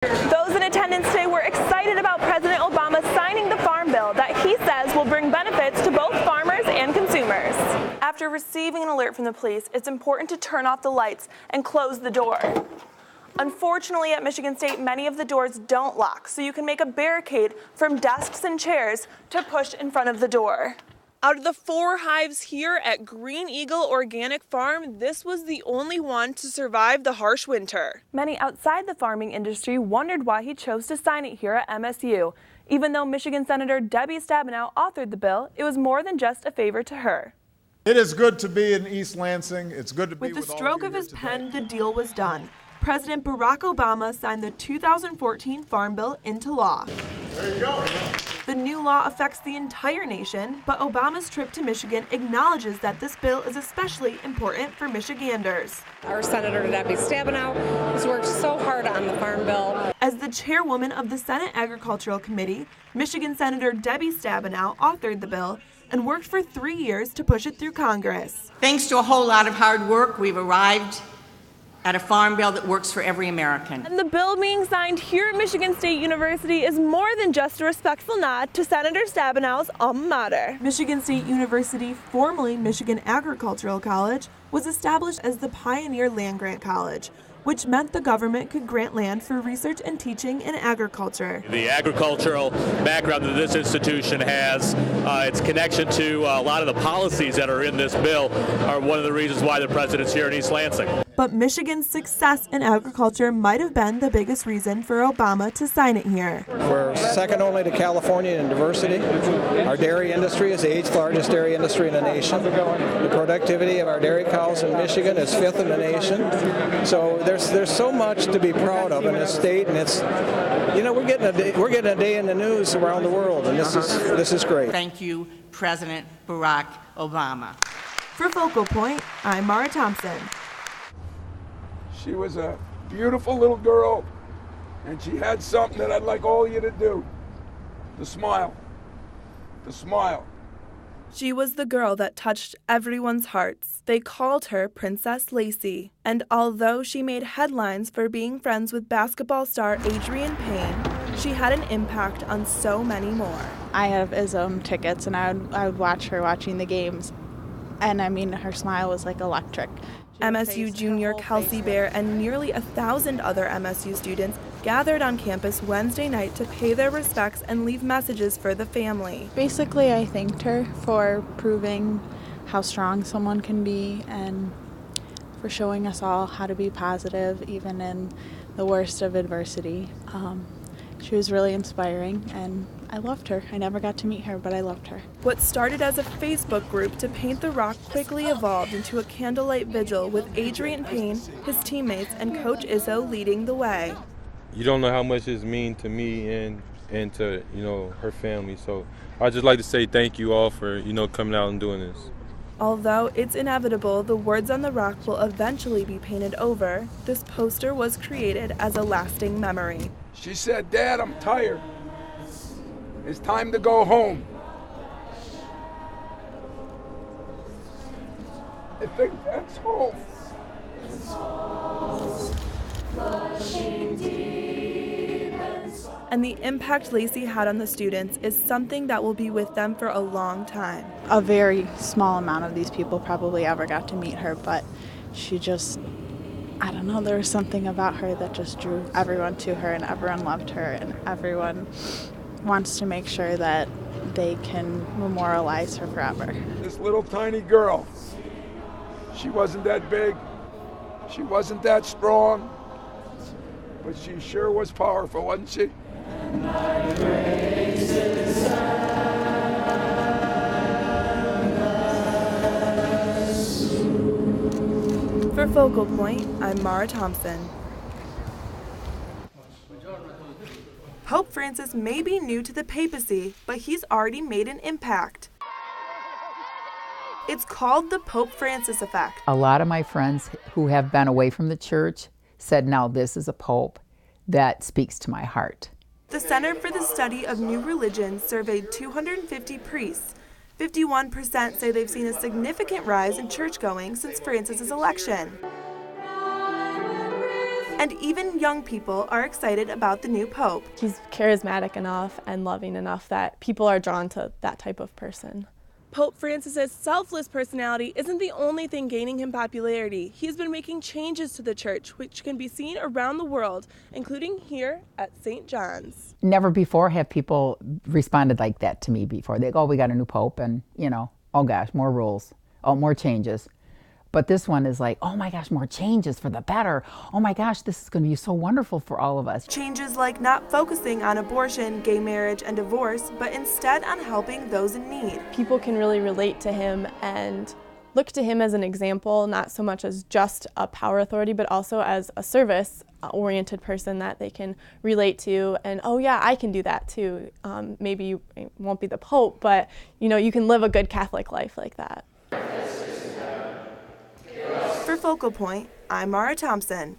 Those in attendance today were excited about President Obama signing the Farm Bill that he says will bring benefits to both farmers and consumers. After receiving an alert from the police, it's important to turn off the lights and close the door. Unfortunately, at Michigan State, many of the doors don't lock, so you can make a barricade from desks and chairs to push in front of the door. Out of the 4 hives here at Green Eagle Organic Farm, this was the only one to survive the harsh winter. Many outside the farming industry wondered why he chose to sign it here at MSU. Even though Michigan Senator Debbie Stabenow authored the bill, it was more than just a favor to her. It is good to be in East Lansing. It's good to be with the stroke of his pen, the deal was done. President Barack Obama signed the 2014 Farm Bill into law. There you go. The new law affects the entire nation, but Obama's trip to Michigan acknowledges that this bill is especially important for Michiganders. Our Senator Debbie Stabenow has worked so hard on the Farm Bill. As the chairwoman of the Senate Agricultural Committee, Michigan Senator Debbie Stabenow authored the bill and worked for 3 years to push it through Congress. Thanks to a whole lot of hard work, we've arrived at a farm bill that works for every American. And the bill being signed here at Michigan State University is more than just a respectful nod to Senator Stabenow's alma mater. Michigan State University, formerly Michigan Agricultural College, was established as the Pioneer Land Grant College, which meant the government could grant land for research and teaching in agriculture. The agricultural background that this institution has, its connection to a lot of the policies that are in this bill are one of the reasons why the president's here in East Lansing. But Michigan's success in agriculture might have been the biggest reason for Obama to sign it here. We're second only to California in diversity. Our dairy industry is the 8th largest dairy industry in the nation. The productivity of our dairy cows in Michigan is 5th in the nation. So there's so much to be proud of in this state, and it's, you know, we're getting a day in the news around the world, and this is great. Thank you, President Barack Obama. For Focal Point, I'm Mara Thompson. She was a beautiful little girl, and she had something that I'd like all of you to do. The smile. The smile. She was the girl that touched everyone's hearts. They called her Princess Lacey. And although she made headlines for being friends with basketball star Adrian Payne, she had an impact on so many more. I have ISOM tickets, and I would watch her watching the games. And I mean, her smile was like electric. MSU junior Kelsey Bear and nearly 1,000 other MSU students gathered on campus Wednesday night to pay their respects and leave messages for the family. Basically, I thanked her for proving how strong someone can be and for showing us all how to be positive even in the worst of adversity. She was really inspiring, and I loved her. I never got to meet her, but I loved her. What started as a Facebook group to paint the rock quickly evolved into a candlelight vigil with Adrian Payne, his teammates, and Coach Izzo leading the way. You don't know how much it's mean to me and to, you know, her family. So I'd just like to say thank you all for, you know, coming out and doing this. Although it's inevitable the words on the rock will eventually be painted over, this poster was created as a lasting memory. She said, "Dad, I'm tired. It's time to go home." I think that's home. And the impact Lacey had on the students is something that will be with them for a long time. A very small amount of these people probably ever got to meet her, but she just, I don't know, there was something about her that just drew everyone to her, and everyone loved her, and everyone wants to make sure that they can memorialize her forever. This little tiny girl, she wasn't that big, she wasn't that strong, but she sure was powerful, wasn't she? For Focal Point, I'm Mara Thompson. Pope Francis may be new to the papacy, but he's already made an impact. It's called the Pope Francis effect. A lot of my friends who have been away from the church said, now this is a pope that speaks to my heart. The Center for the Study of New Religions surveyed 250 priests. 51% say they've seen a significant rise in church-going since Francis's election. And even young people are excited about the new pope. He's charismatic enough and loving enough that people are drawn to that type of person. Pope Francis's selfless personality isn't the only thing gaining him popularity. He's been making changes to the church, which can be seen around the world, including here at St. John's. Never before have people responded like that to me before. They go, oh, we got a new pope and, oh gosh, more rules, oh, more changes. But this one is like, oh my gosh, more changes for the better. Oh my gosh, this is going to be so wonderful for all of us. Changes like not focusing on abortion, gay marriage, and divorce, but instead on helping those in need. People can really relate to him and look to him as an example, not so much as just a power authority, but also as a service-oriented person that they can relate to. And, oh yeah, I can do that too. Maybe you won't be the Pope, but you can live a good Catholic life like that. For Focal Point, I'm Mara Thompson.